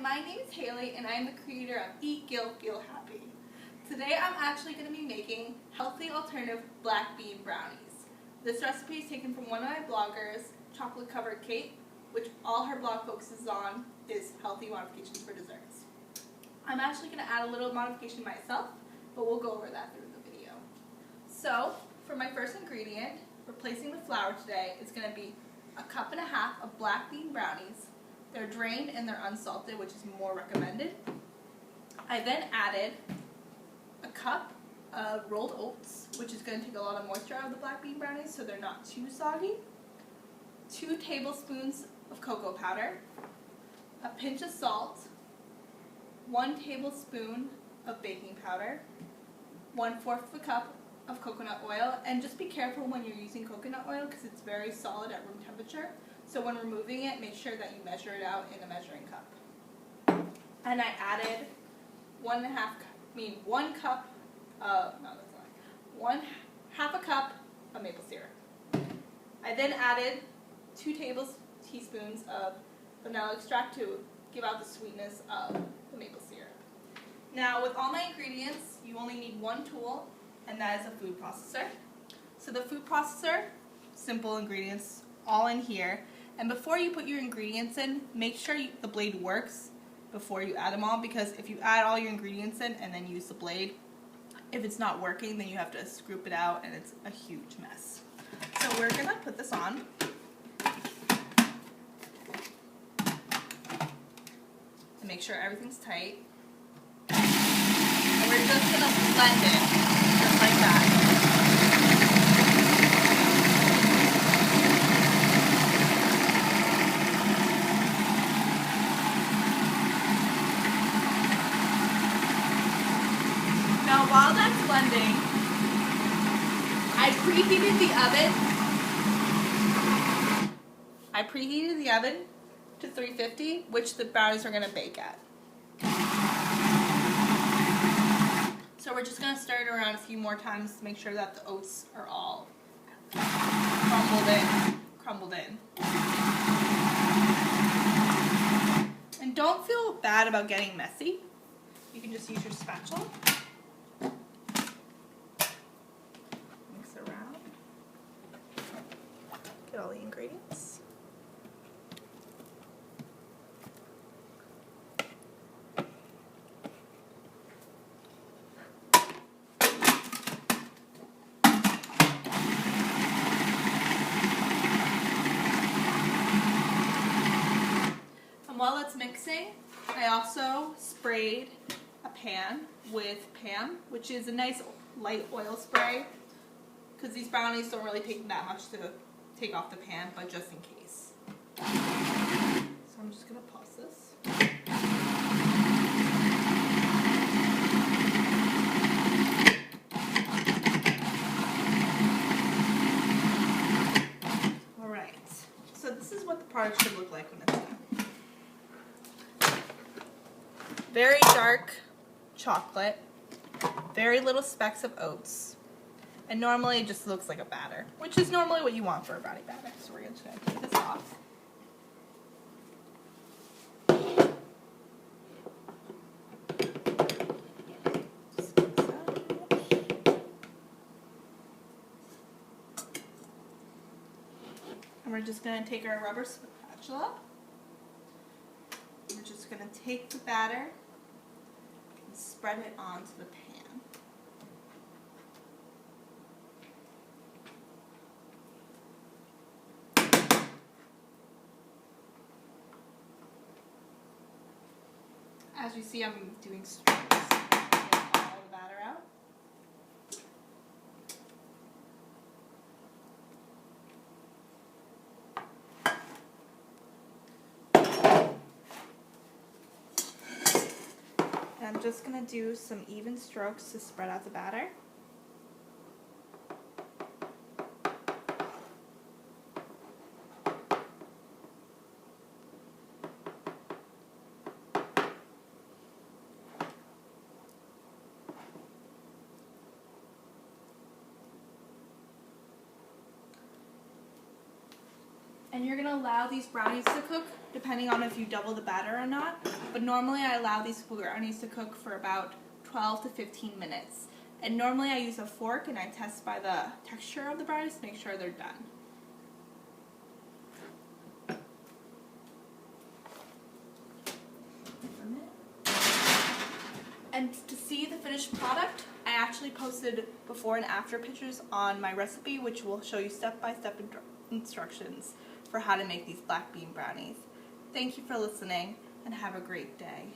my name is Haley and I'm the creator of Eat Gill Feel Happy. Today I'm actually going to be making healthy alternative black bean brownies. This recipe is taken from one of my bloggers, Chocolate Covered Cake, which all her blog focuses on is healthy modifications for desserts. I'm actually going to add a little modification myself, but we'll go over that through the video. So, for my first ingredient, replacing the flour today, is going to be 1.5 cups of black bean brownies. They're drained and they're unsalted, which is more recommended. I then added 1 cup of rolled oats, which is going to take a lot of moisture out of the black bean brownies so they're not too soggy. 2 tablespoons of cocoa powder, a pinch of salt, 1 tablespoon of baking powder, 1/4 cup of coconut oil, and just be careful when you're using coconut oil because it's very solid at room temperature. So when removing it, make sure that you measure it out in a measuring cup. And I added 1 cup of, no, that's not, 1/2 cup of maple syrup. I then added 2 tablespoons of vanilla extract to give out the sweetness of the maple syrup. Now, with all my ingredients, you only need one tool, and that is a food processor. So the food processor, simple ingredients, all in here. And before you put your ingredients in, make sure the blade works before you add them all, because if you add all your ingredients in and then use the blade, if it's not working, then you have to scoop it out and it's a huge mess. So we're going to put this on. And make sure everything's tight. And we're just going to blend it, just like that. Now while that's blending, I preheated the oven to 350, which the brownies are going to bake at. So we're just going to stir it around a few more times to make sure that the oats are all crumbled in. And don't feel bad about getting messy. You can just use your spatula. Mix it around. Get all the ingredients. While it's mixing, I also sprayed a pan with PAM, which is a nice light oil spray, because these brownies don't really take that much to take off the pan, but just in case. So I'm just going to pause this. Alright, so this is what the product should look like when it's done. Very dark chocolate, very little specks of oats, and normally it just looks like a batter, which is normally what you want for a brownie batter. So we're just going to take this off. And we're just going to take our rubber spatula. We're just going to take the batter and spread it onto the pan. As you see, I'm doing strokes to get all the batter out. I'm just going to do some even strokes to spread out the batter. And you're going to allow these brownies to cook depending on if you double the batter or not. But normally I allow these brownies to cook for about 12 to 15 minutes. And normally I use a fork and I test by the texture of the brownies to make sure they're done. And to see the finished product, I actually posted before and after pictures on my recipe, which will show you step-by-step instructions for how to make these black bean brownies. Thank you for listening, and have a great day.